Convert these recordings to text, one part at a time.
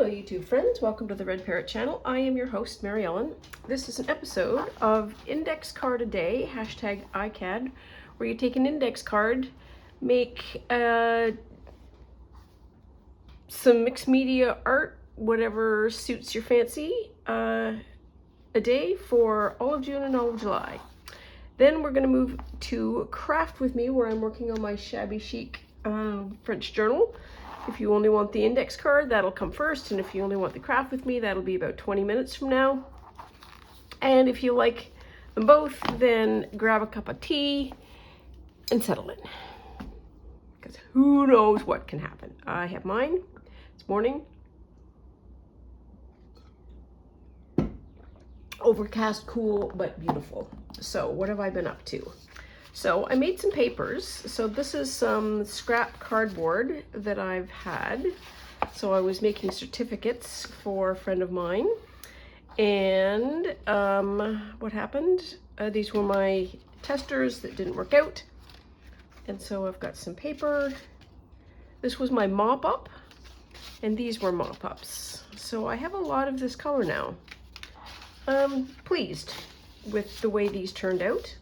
Hello YouTube friends, welcome to the Red Parrot channel. I am your host, Mary Ellen. This is an episode of Index Card a Day, hashtag ICAD, where you take an index card, make some mixed media art, whatever suits your fancy, a day for all of June and all of July. Then we're going to move to Craft with Me, where I'm working on my shabby chic French journal. If you only want the index card, that'll come first, and if you only want the Craft with Me, that'll be about 20 minutes from now. And if you like them both, then grab a cup of tea and settle in, because who knows what can happen. I have mine this morning. Overcast, cool, but beautiful. So what have I been up to? So I made some papers. So this is some scrap cardboard that I've had. So I was making certificates for a friend of mine. And what happened? These were my testers that didn't work out. And so I've got some paper. This was my mop-up. And these were mop-ups. So I have a lot of this color now. Pleased with the way these turned out.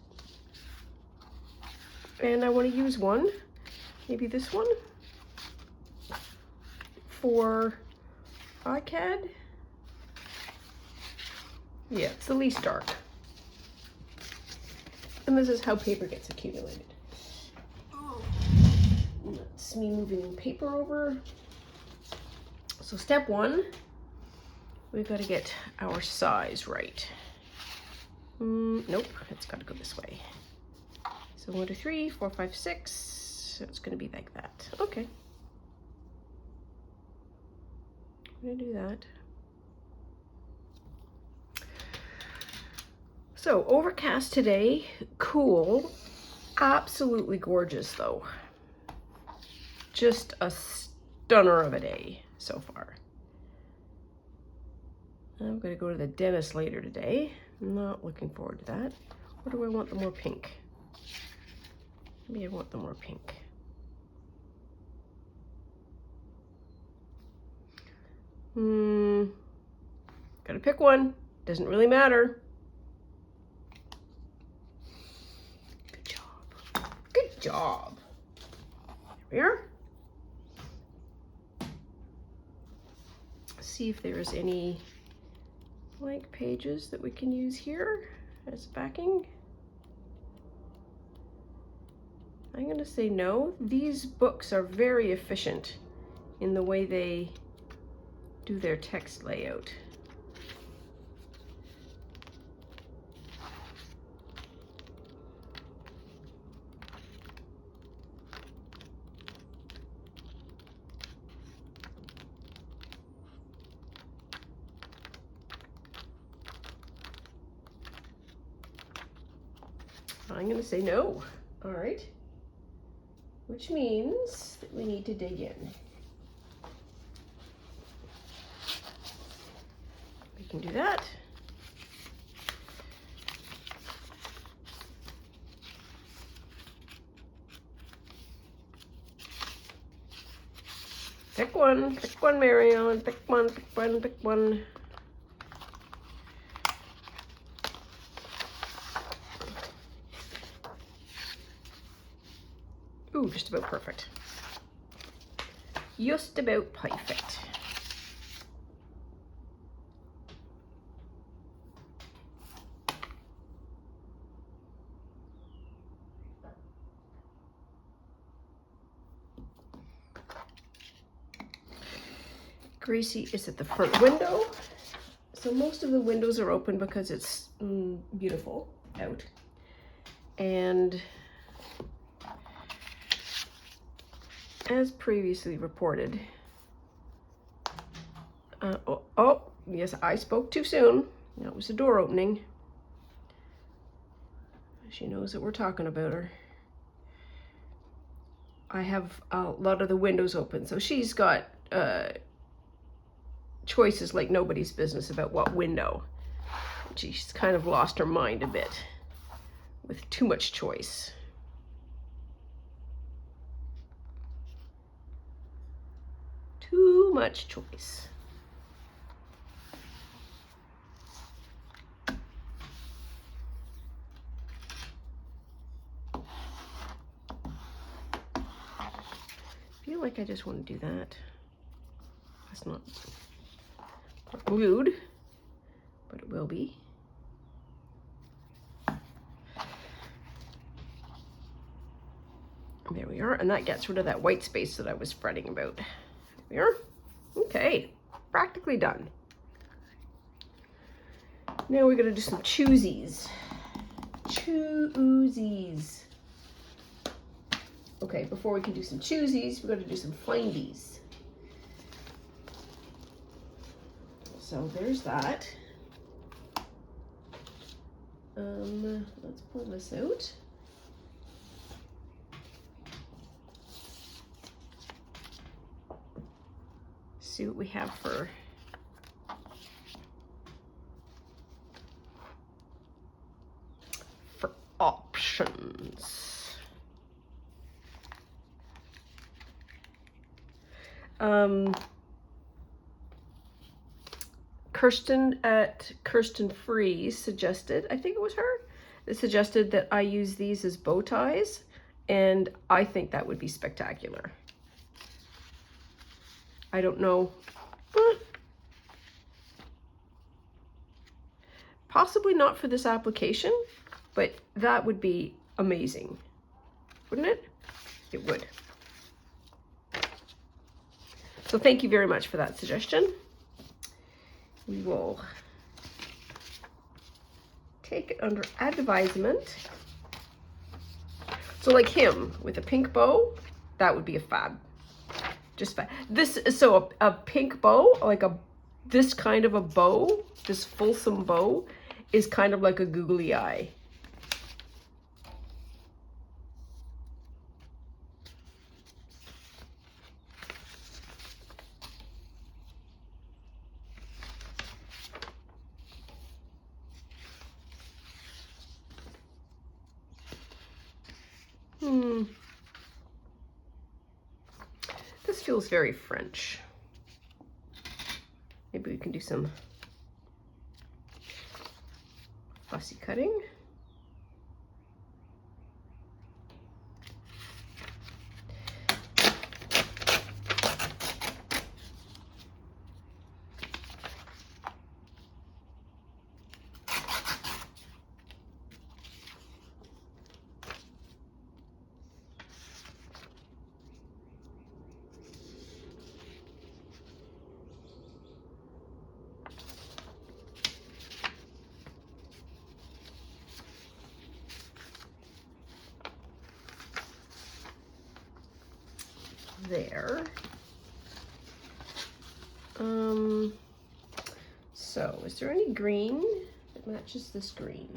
And I want to use one, maybe this one, for ICAD. Yeah, it's the least dark. And this is how paper gets accumulated. That's me moving paper over. So step one, we've got to get our size right. Nope, it's got to go this way. So 1, 2, 3, 4, 5, 6. So it's going to be like that. Okay. I'm going to do that. So overcast today, cool, absolutely gorgeous though. Just a stunner of a day so far. I'm going to go to the dentist later today. I'm not looking forward to that. Or do I want the more pink? Maybe I want the more pink. Gotta pick one. Doesn't really matter. Good job. Good job. There we are. See if there's any blank pages that we can use here as backing. I'm going to say no. These books are very efficient in the way they do their text layout. I'm going to say no. All right. Which means that we need to dig in. We can do that. Pick one, Mary Ellen, pick one, pick one, pick one. Ooh, just about perfect. Just about perfect. Gracie is at the front window. So most of the windows are open because it's beautiful out. And as previously reported, yes, I spoke too soon. That was the door opening. She knows that we're talking about her. I have a lot of the windows open, so she's got choices like nobody's business about what window. She's kind of lost her mind a bit with too much choice. Too much choice. like I just want to do that. That's not glued, but it will be. There we are, and that gets rid of that white space that I was fretting about. There we are. Okay, practically done. Now we're gonna do some choosies. Choosies. Okay, before we can do some choosies, we're gonna do some findies. So there's that. Let's pull this out. See what we have for options. Kirsten at Kirsten Freeze suggested, I think it was her, that suggested that I use these as bow ties, and I think that would be spectacular. I don't know, possibly not for this application, but that would be amazing, wouldn't it? It would. So thank you very much for that suggestion. We will take it under advisement. So like him with a pink bow, that would be a fab. Just fab. This is so a pink bow, like this kind of a bow, this fulsome bow, is kind of like a googly eye. This feels very French. Maybe we can do some fussy cutting. There. So is there any green that matches this green?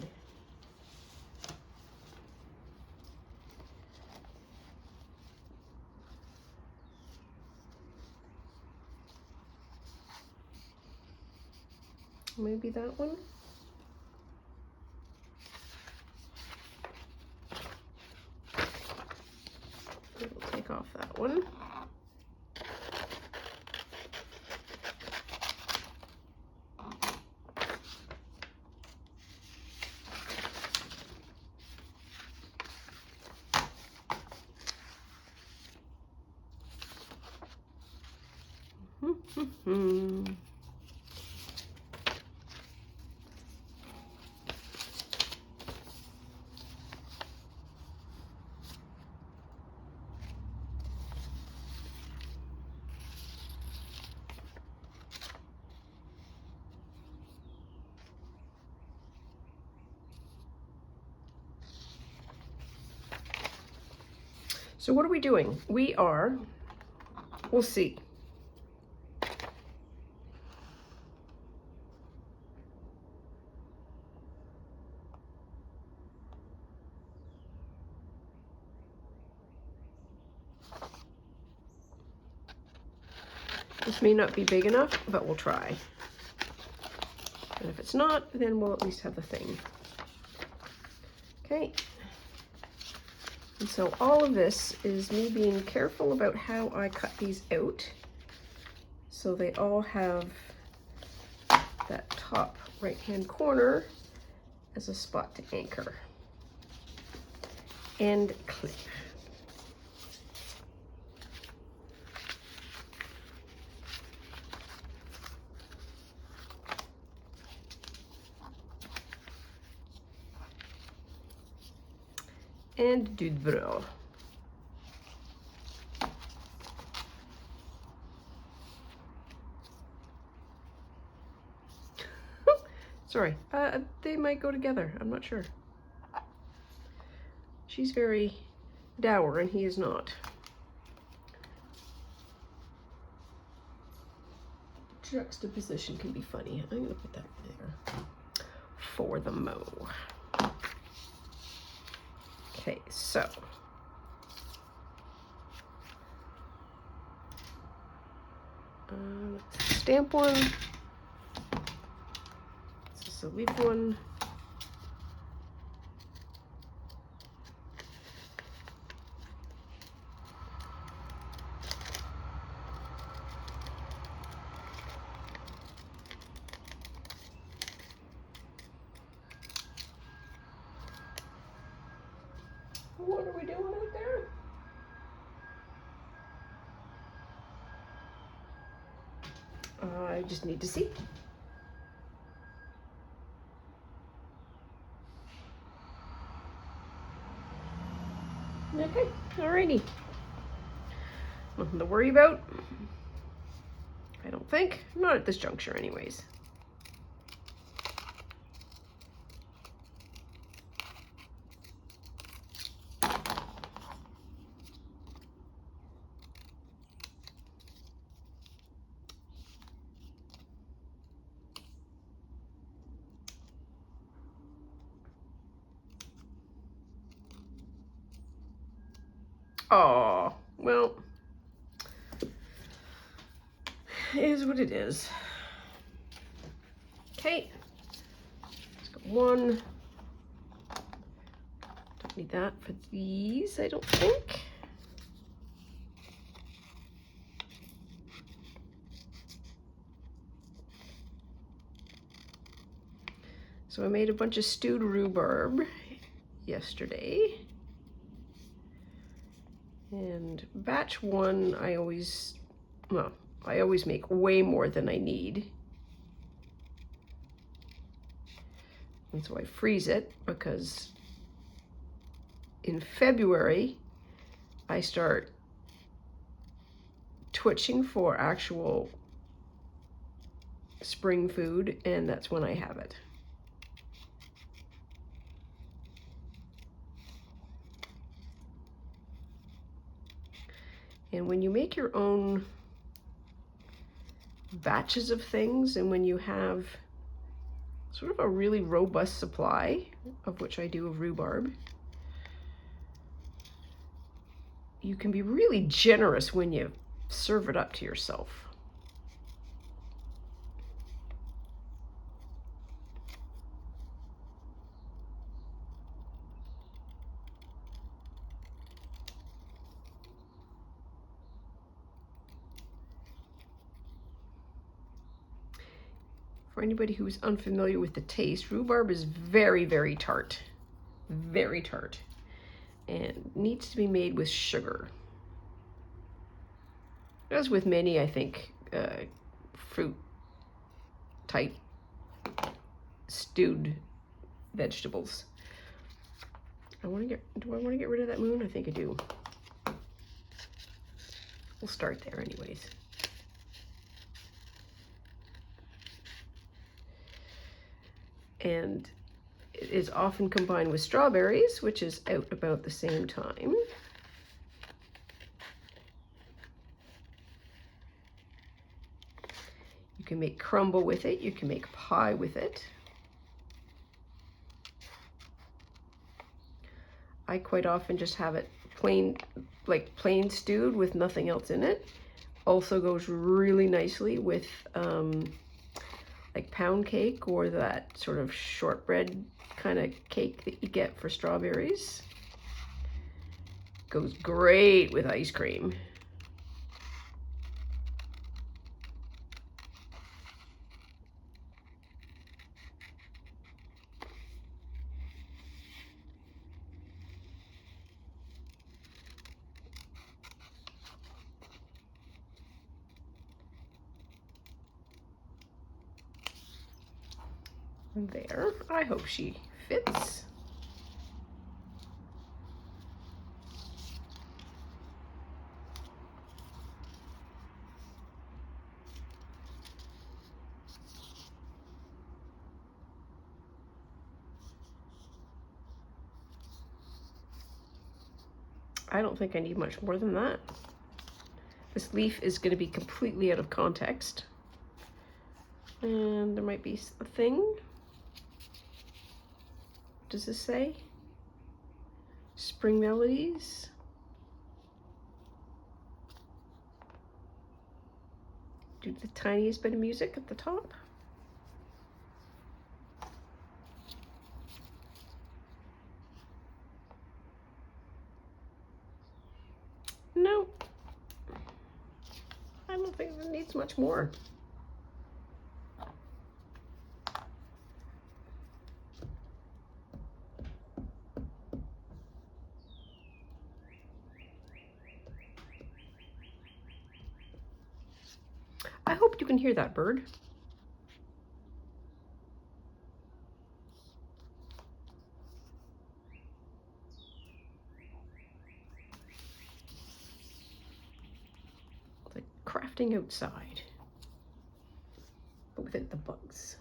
Maybe that one? We'll take off that one. So what are we doing? We are, we'll see. This may not be big enough, but we'll try. And if it's not, then we'll at least have the thing. Okay. And so all of this is me being careful about how I cut these out, so they all have that top right-hand corner as a spot to anchor and clip. and du beurre. Sorry, they might go together. I'm not sure. She's very dour and he is not. Juxtaposition can be funny. I'm going to put that there for the mo. Okay, so stamp one. This is a leaf one. What are we doing out there? I just need to see. Okay, alrighty. Nothing to worry about. I don't think. Not at this juncture anyways. Oh, well, it is what it is. Okay, let's go one. Don't need that for these, I don't think. So I made a bunch of stewed rhubarb yesterday. And batch one, I always make way more than I need. And so I freeze it because in February, I start twitching for actual spring food, and that's when I have it. And when you make your own batches of things, and when you have sort of a really robust supply, of which I do, of rhubarb, you can be really generous when you serve it up to yourself. For anybody who's unfamiliar with the taste, rhubarb is very, very tart. Very tart. And needs to be made with sugar. As with many, I think, fruit type stewed vegetables. Do I want to get rid of that moon? I think I do. We'll start there anyways. And it is often combined with strawberries, which is out about the same time. You can make crumble with it, you can make pie with it. I quite often just have it plain, like plain stewed with nothing else in it. Also goes really nicely with like pound cake or that sort of shortbread kind of cake that you get for strawberries. Goes great with ice cream. There, I hope she fits. I don't think I need much more than that. This leaf is going to be completely out of context. And there might be a thing. What does this say? Spring melodies. Do the tiniest bit of music at the top. No, I don't think it needs much more. I hope you can hear that bird. It's like crafting outside, but without the bugs.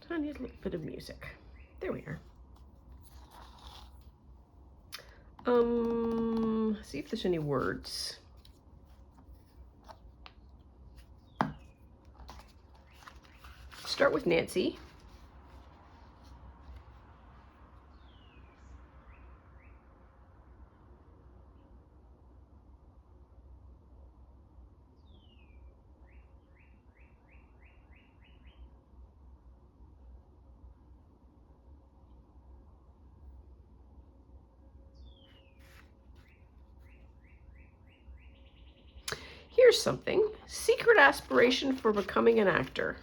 Tiny little bit of music. There we are. See if there's any words. Start with Nancy. Here's something. Secret aspiration for becoming an actor.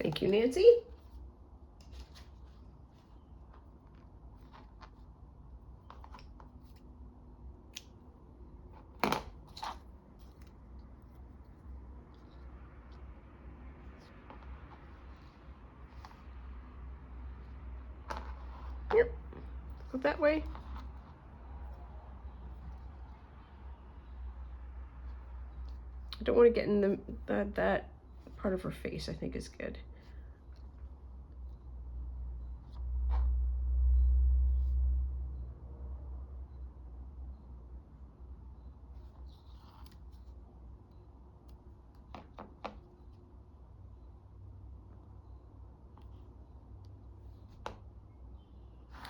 Thank you, Nancy. Yep, go that way. I don't want to get in that part of her face. I think is good.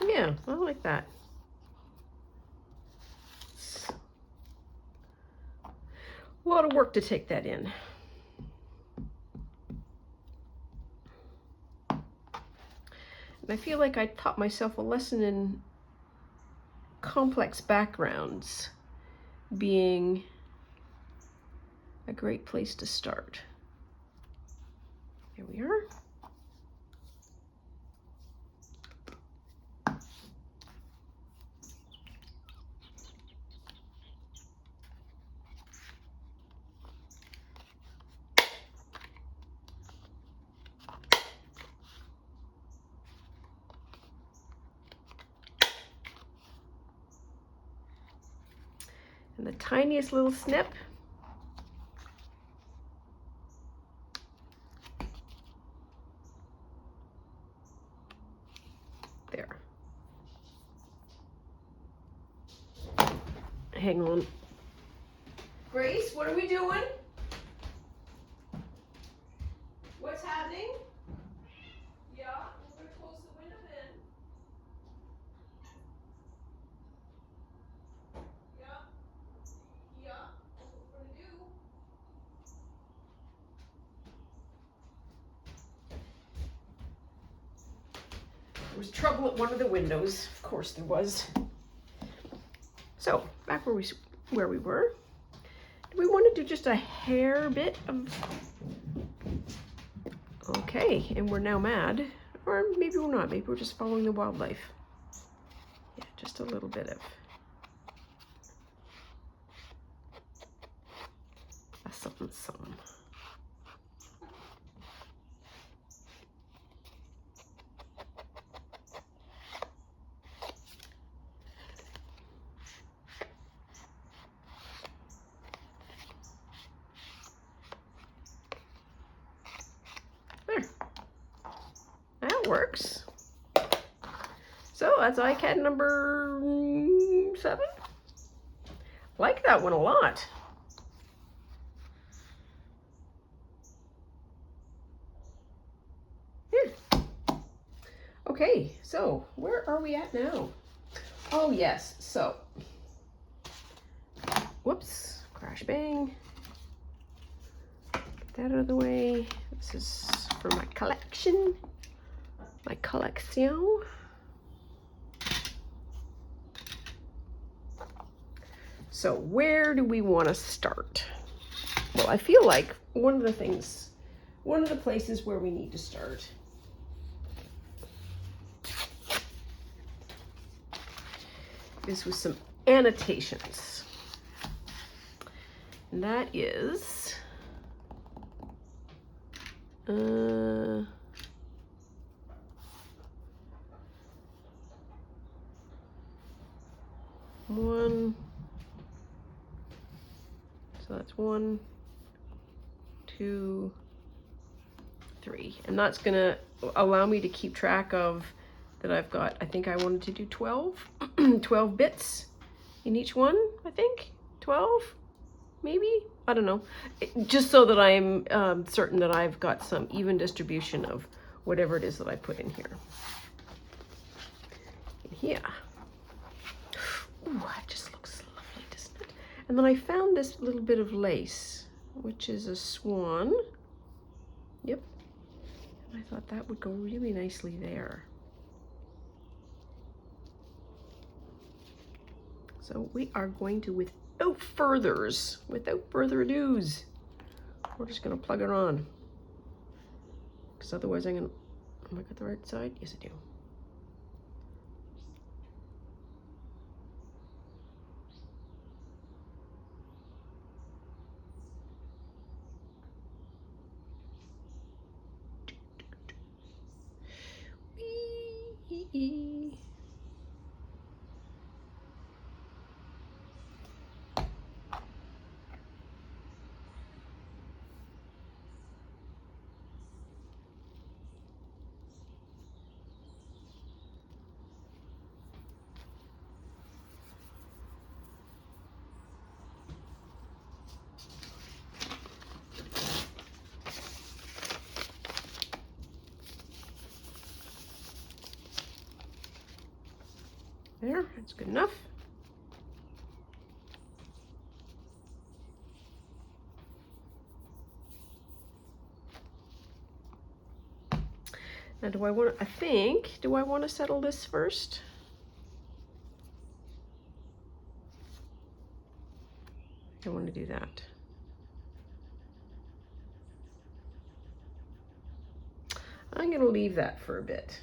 Yeah, I like that. It's a lot of work to take that in. And I feel like I taught myself a lesson in complex backgrounds being a great place to start. Here we are. And the tiniest little snip. There. Hang on. Grace, what are we doing? What's happening? Yeah, we're going to close the window then. was trouble at one of the windows. Of course there was. So back where we were. Do we want to do just a hair bit of? Okay, and we're now mad, or maybe we're not. Maybe we're just following the wildlife. Yeah, just a little bit of a something something. Works. So that's iCAD number 7. Like that one a lot. Here. Okay, so where are we at now? Oh yes, so whoops, crash bang. Get that out of the way. This is for my collection. My collection. So where do we want to start? Well, I feel like one of the places where we need to start is with some annotations. And that is one, so that's 1, 2, 3, and that's gonna allow me to keep track of that. I've got, I think I wanted to do 12 12 bits in each one. I think 12, maybe, I don't know, just so that I'm certain that I've got some even distribution of whatever it is that I put in here. Yeah. Ooh, that just looks lovely, doesn't it? And then I found this little bit of lace, which is a swan. Yep. And I thought that would go really nicely there. So we are going to, without further ado's, we're just going to plug it on. Because otherwise I'm going to, have I got the right side? Yes, I do. There, that's good enough. Now do I want to, do I want to settle this first? I want to do that. I'm going to leave that for a bit.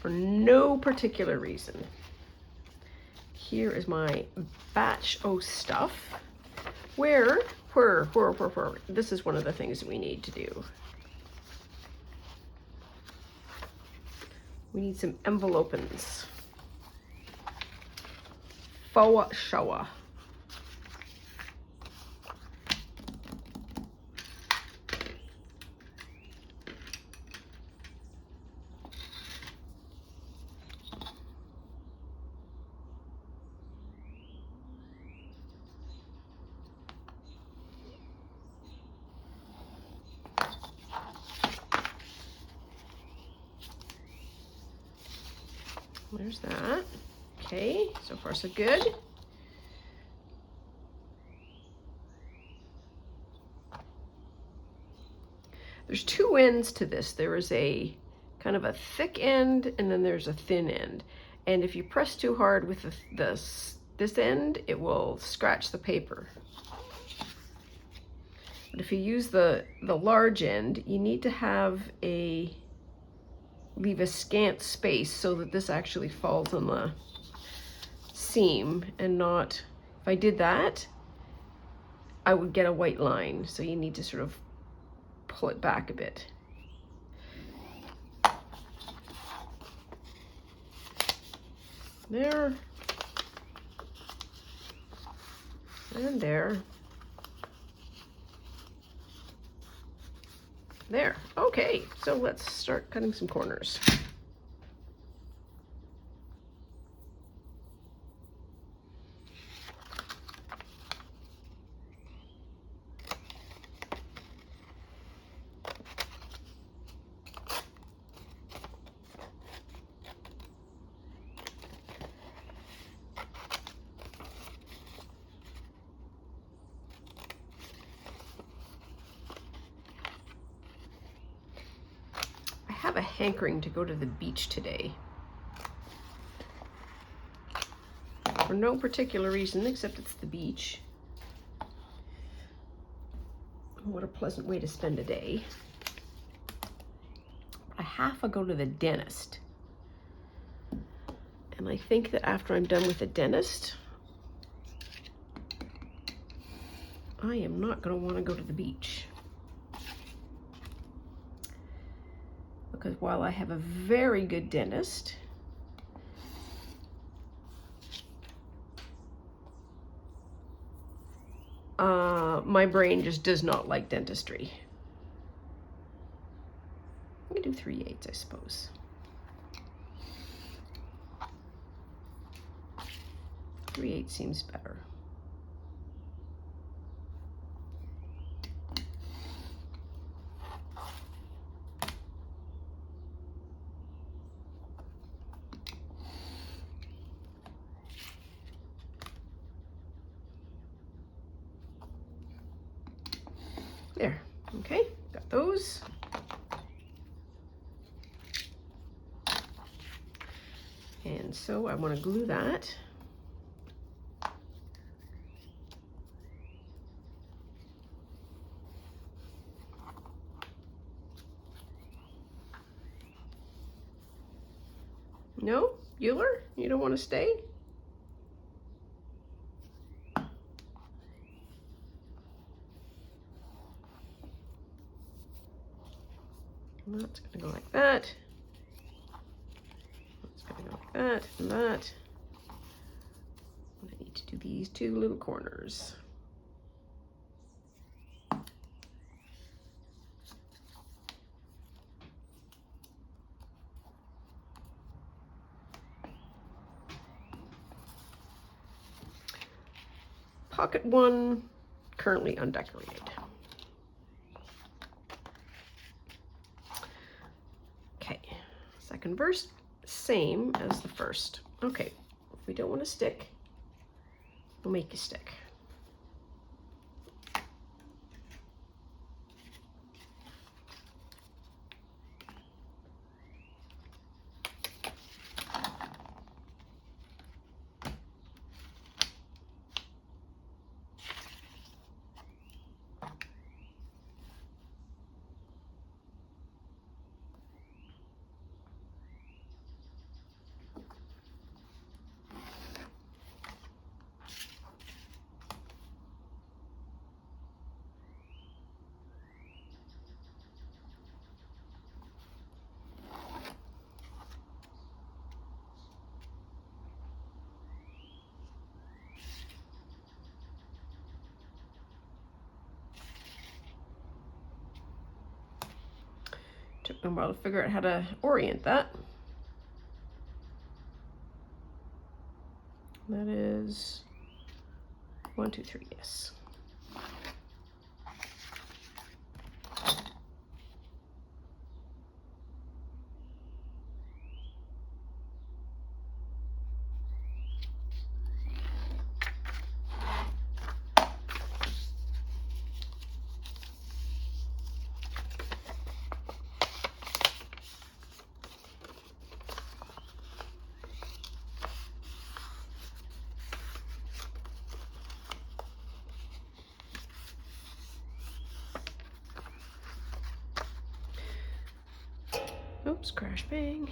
For no particular reason. Here is my batch of stuff. Where, this is one of the things that we need to do. We need some envelopins. For sure. There's that. Okay, so far so good. There's two ends to this. There is a kind of a thick end, and then there's a thin end. And if you press too hard with this end, it will scratch the paper. But if you use the large end, you need to leave a scant space so that this actually falls on the seam and not, if I did that, I would get a white line. So you need to sort of pull it back a bit. There. And there. There. Okay, so let's start cutting some corners. I have a hankering to go to the beach today. For no particular reason, except it's the beach. What a pleasant way to spend a day. I have to go to the dentist. And I think that after I'm done with the dentist, I am not going to want to go to the beach. Because while I have a very good dentist, my brain just does not like dentistry. I can do 3/8, I suppose. Three-eighths seems better. There, okay, got those. And so I want to glue that. No, Euler, you don't want to stay? That's going to go like that. That's going to go like that and that. And I need to do these two little corners. Pocket 1, currently undecorated. Okay, second verse, same as the first. Okay, if we don't want to stick, we'll make you stick. Took me a while to figure out how to orient that. That is 1, 2, 3, yes. Oops, crash bang.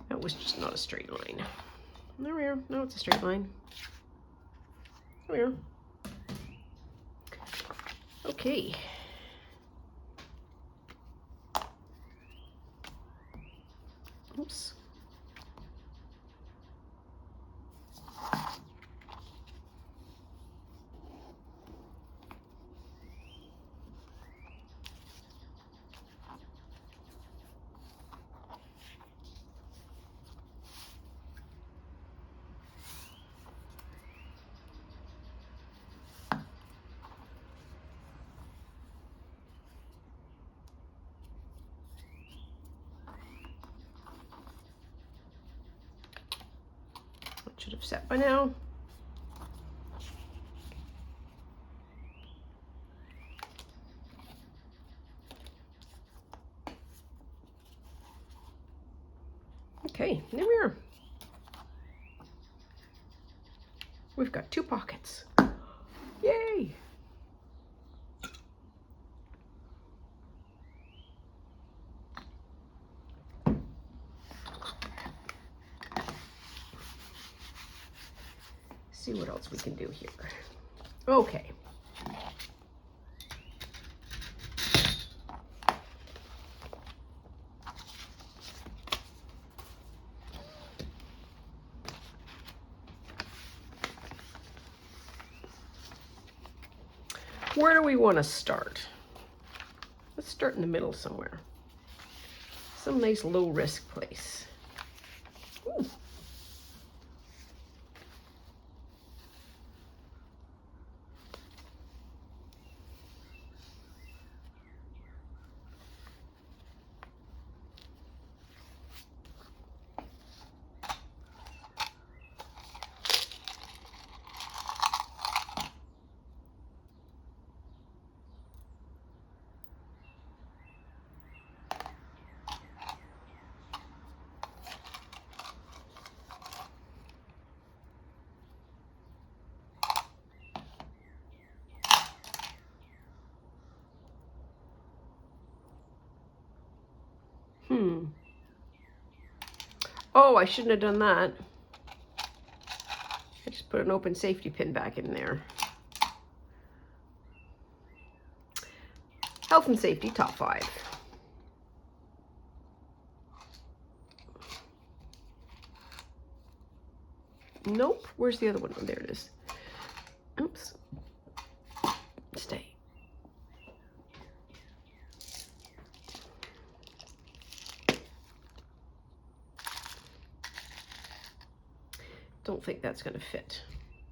That was just not a straight line. There we are. No, it's a straight line. There we are. Okay. Oops. Should have set by now. Okay, there we are. We've got 2 pockets. Yay! See what else we can do here. Okay. Where do we want to start? Let's start in the middle somewhere. Some nice low risk place. Ooh. Oh, I shouldn't have done that. I just put an open safety pin back in there. Health and safety, top 5. Nope. Where's the other one? Oh, there it is. Oops. Stay. Don't think that's going to fit.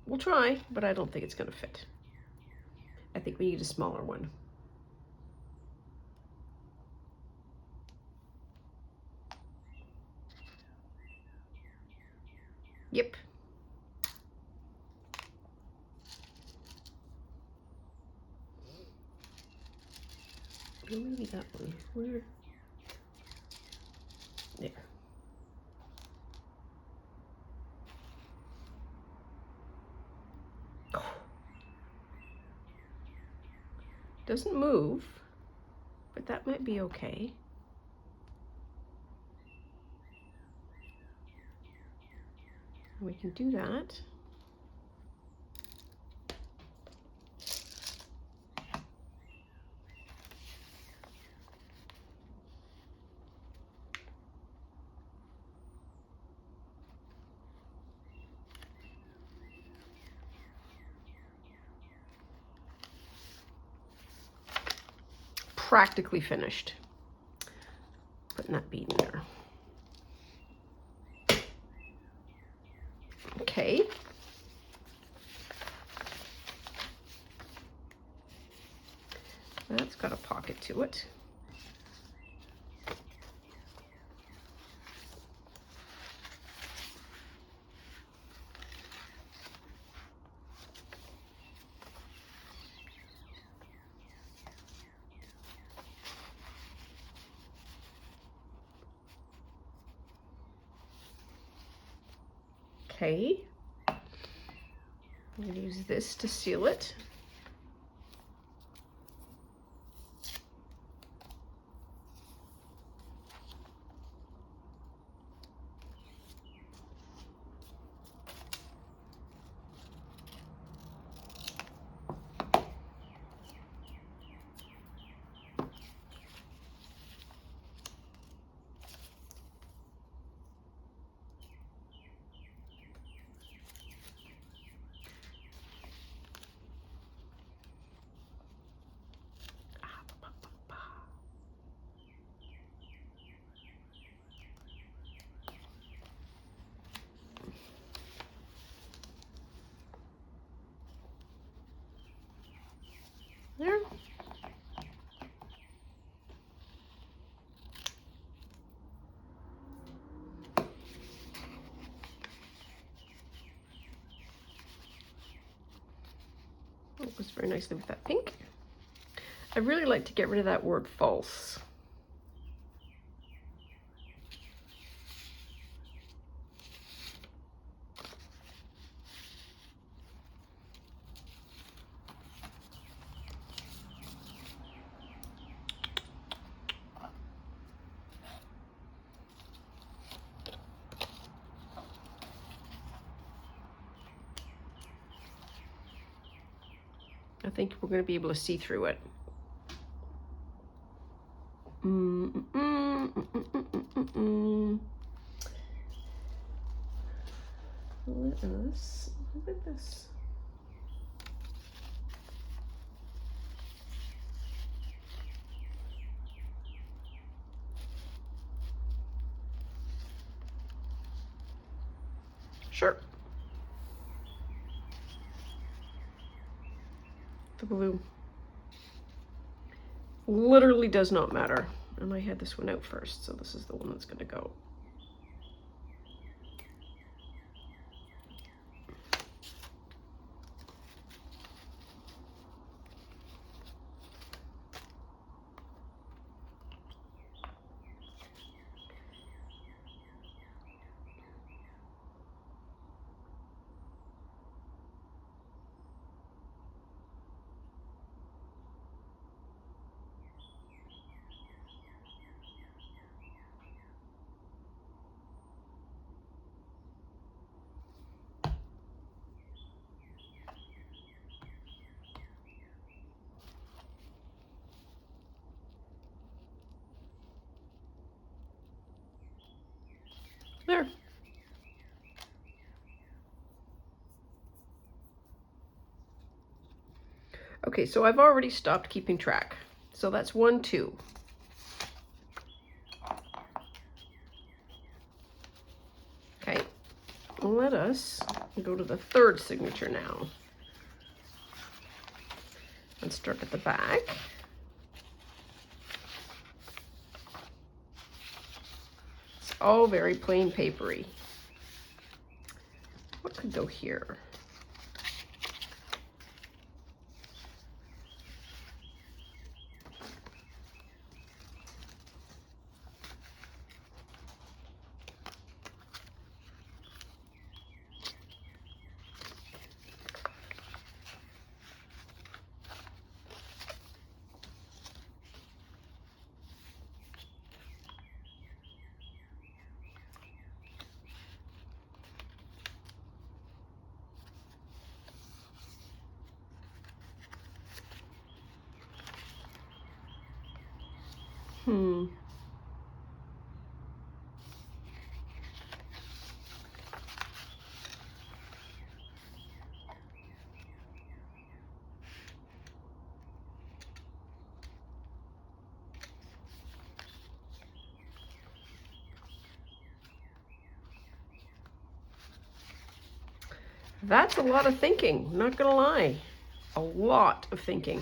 We'll try, but I don't think it's going to fit. I think we need a smaller one. Yep. Maybe that one. Where? There. Doesn't move, but that might be okay. We can do that. practically finished. Putting that bead in there. Okay. That's got a pocket to it. Okay. I'm going to use this to seal it. There. It goes very nicely with that pink. I really like to get rid of that word false. I think we're going to be able to see through it. Let us look at this. Sure. The blue literally does not matter. And I had this one out first, so this is the one that's going to go. There. Okay, so I've already stopped keeping track. So that's 1, 2. Okay, let us go to the third signature now. Let's start at the back. It's all very plain papery. What could go here? That's a lot of thinking, not gonna lie. A lot of thinking.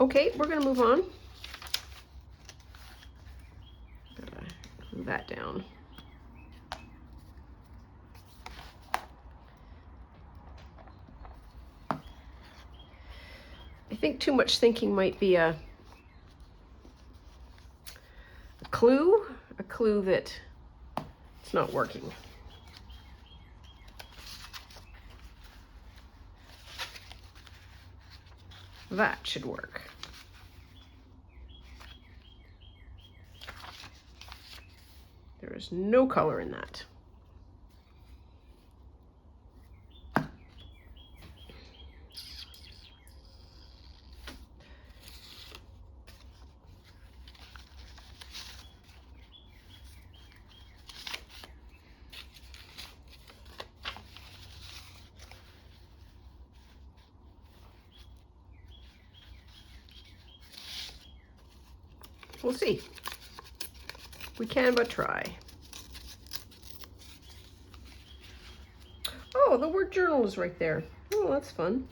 Okay, we're gonna move on. Gotta move that down. I think too much thinking might be a clue that it's not working. That should work. There is no color in that. We'll see. We can but try. Oh, the word journal is right there. Oh, that's fun.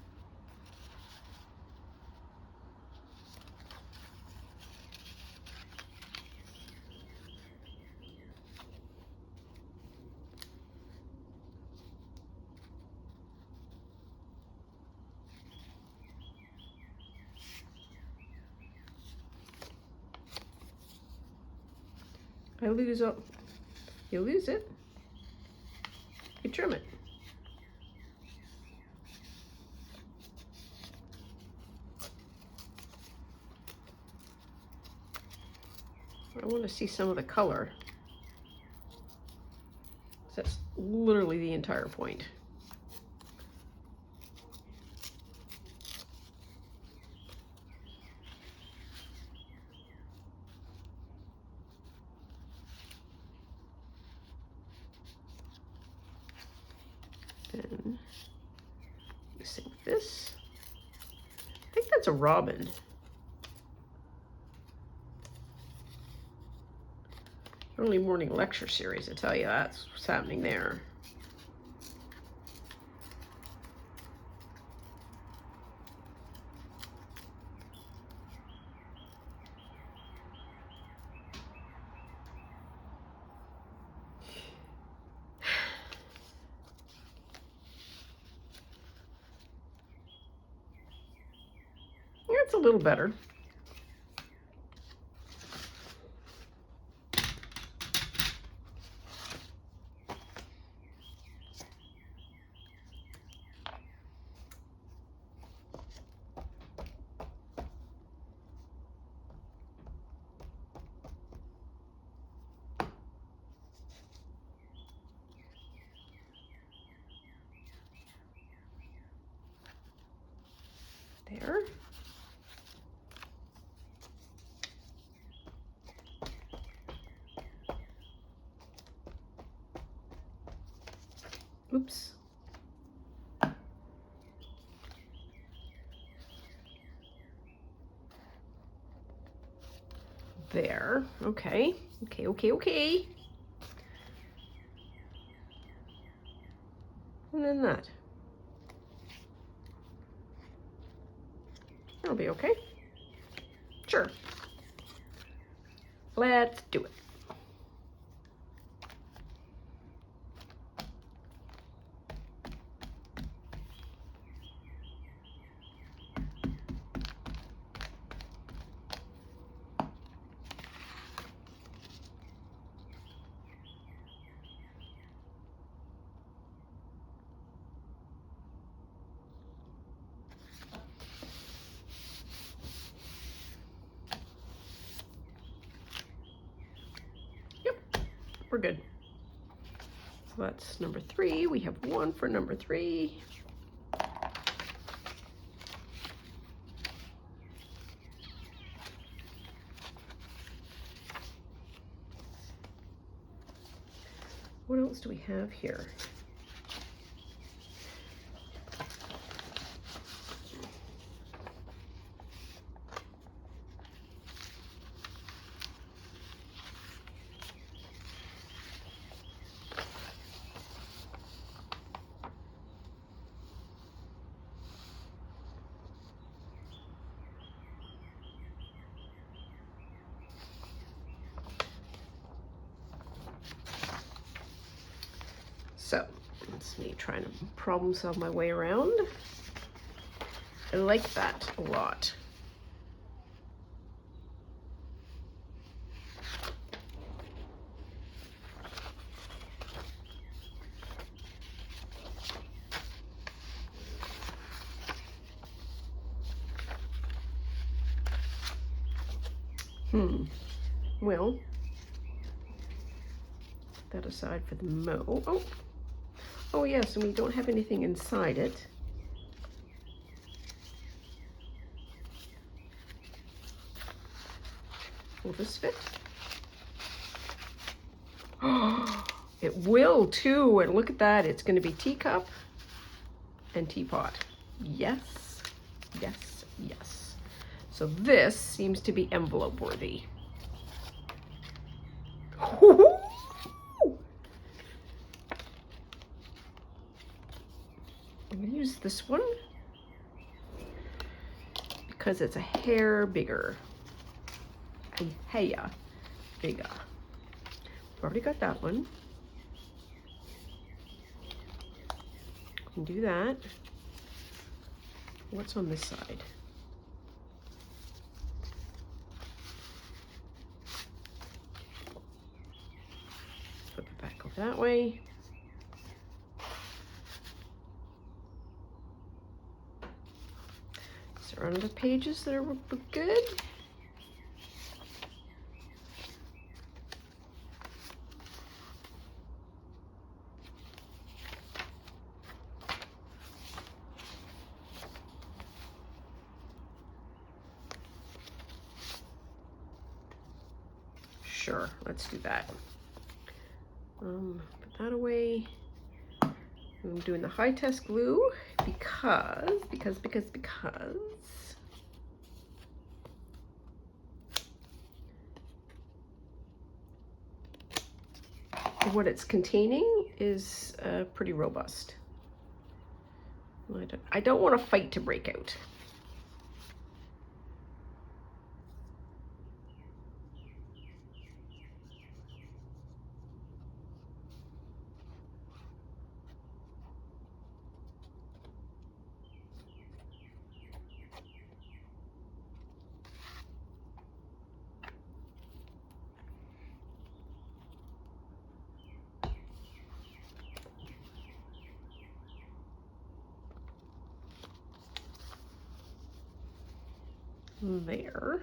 I lose it. You lose it. You trim it. I want to see some of the color. That's literally the entire point. Then mixing this. I think that's a robin. Early morning lecture series, I tell you, that's what's happening there. It's a little better. There. Oops. There. Okay. Okay. And then that. That'll be okay. Sure. Let's do it. We're good. So that's number 3. We have 1 for number 3. what else do we have here? So, that's me trying to problem solve my way around. I like that a lot. Well, put that aside for the mo. Oh yes, and we don't have anything inside it. Will this fit? Oh, it will too, and look at that. It's going to be teacup and teapot. Yes, yes, yes. So this seems to be envelope worthy. I'm going to use this one because it's a hair bigger. A hair bigger. We've already got that one. Can do that. What's on this side? Flip it back over that way. Is there other pages that are good? Sure, let's do that. Put that away. I'm doing the high test glue because what it's containing is pretty robust. I don't want to fight to break out. There.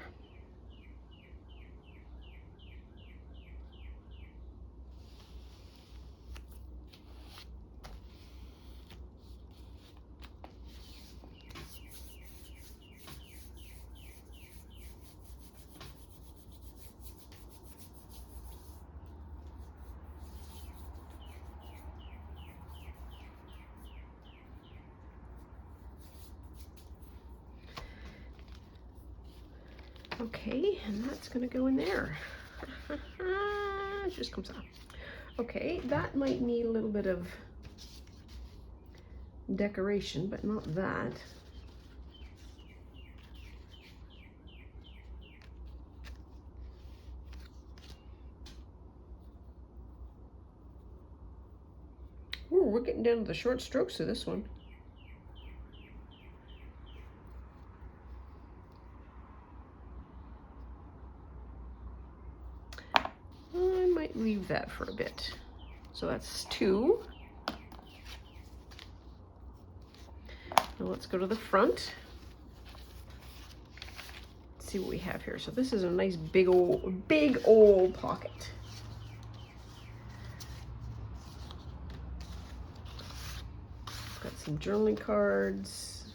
Okay, and that's gonna go in there. It just comes off. Okay, that might need a little bit of decoration, but not that. Ooh, we're getting down to the short strokes of this one. I might leave that for a bit. So that's 2. Now let's go to the front. Let's see what we have here. So this is a nice big old pocket. Got some journaling cards.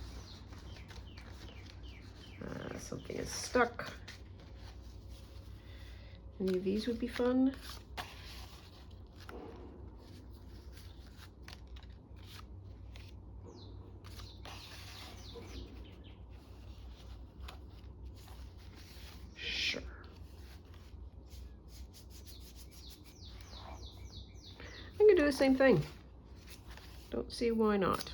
Something is stuck. Any of these would be fun. same thing. Don't see why not.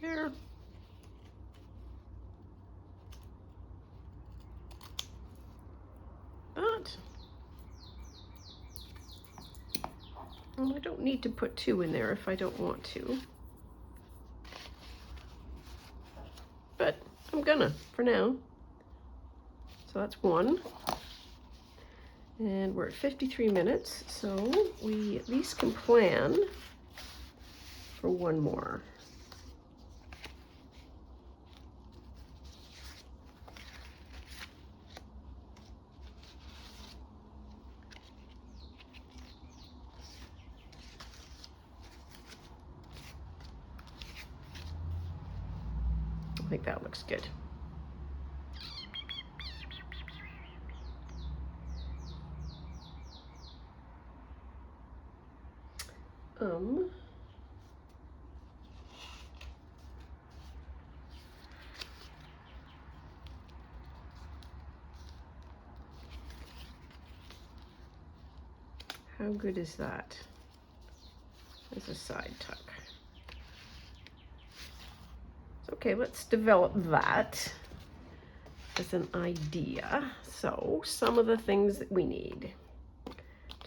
There. But I don't need to put 2 in there if I don't want to. But I'm gonna for now. So that's 1. And we're at 53 minutes, so we at least can plan for 1 more. I think that looks good. How good is that as a side tuck? Okay, let's develop that as an idea. So, some of the things that we need.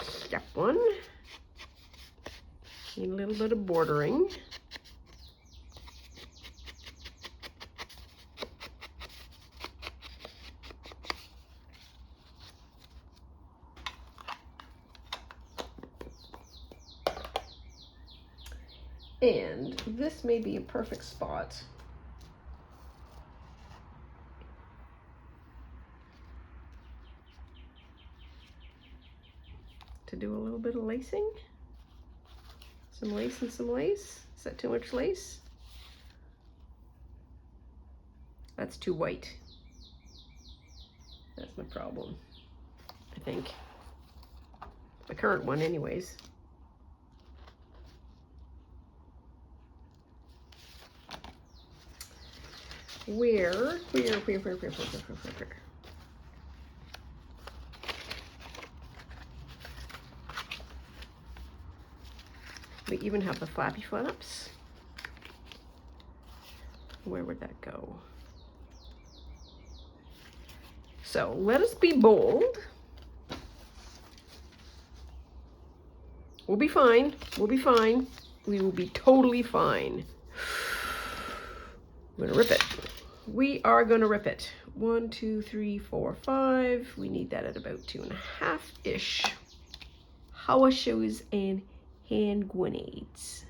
Step 1, need a little bit of bordering. And this may be a perfect spot to do a little bit of lacing. Some lace and some lace. Is that too much lace? That's too white. That's my problem, I think. The current one anyways. Where? We even have the flappy flaps. Where would that go? So let us be bold. We'll be fine. We'll be fine. We will be totally fine. We're gonna rip it. We are gonna rip it. 1, 2, 3, 4, 5. We need that at about 2.5-ish. How shoes and hand grenades.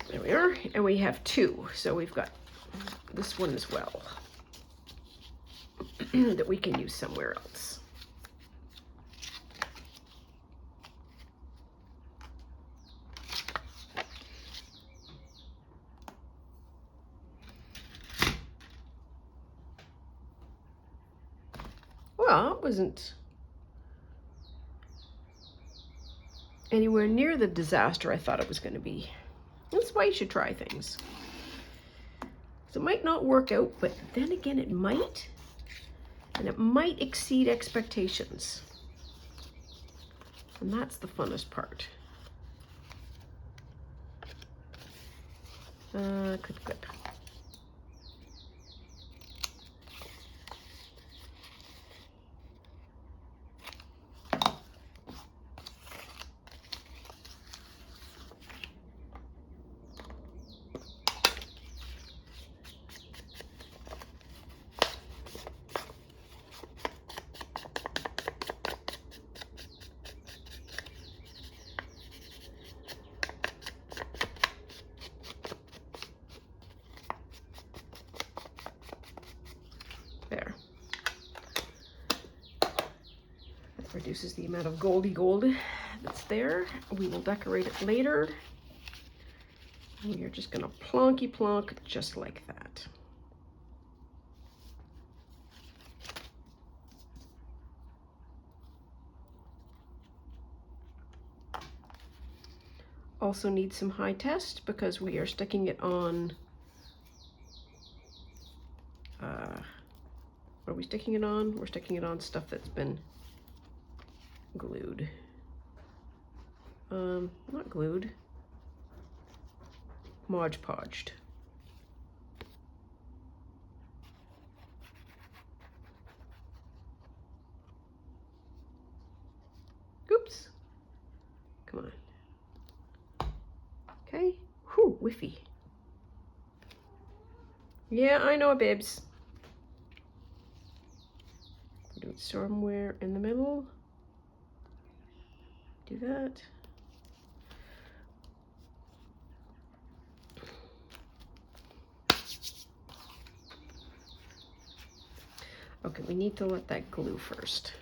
There we are, and we have 2, so we've got this one as well that we can use somewhere else. Well, it wasn't anywhere near the disaster I thought it was going to be. That's why you should try things. So it might not work out, but then again it might. And it might exceed expectations. And that's the funnest part. Clip, clip. There. That reduces the amount of goldy gold that's there. We will decorate it later. We are just gonna plonky plonk just like that. Also need some high test because we are sticking it on, what are we sticking it on? We're sticking it on stuff that's been glued. Not glued, Mod Podged. Oops, come on. Okay, whew, whiffy. Yeah, I know it, babes. Do it somewhere in the middle. Do that. Okay, we need to let that glue first.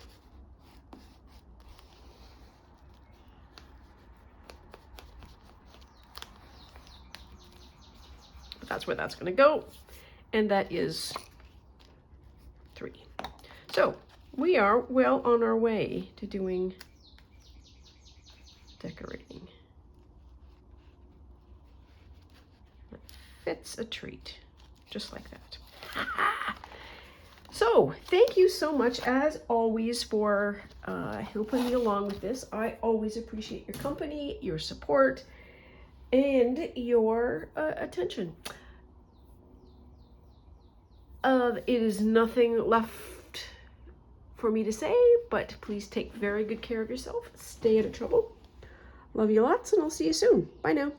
That's where that's going to go, and that is 3. So we are well on our way to doing decorating. That fits a treat, just like that. So thank you so much, as always, for helping me along with this. I always appreciate your company, your support, and your attention. It is nothing left for me to say, but please take very good care of yourself. Stay out of trouble. Love you lots, and I'll see you soon. Bye now.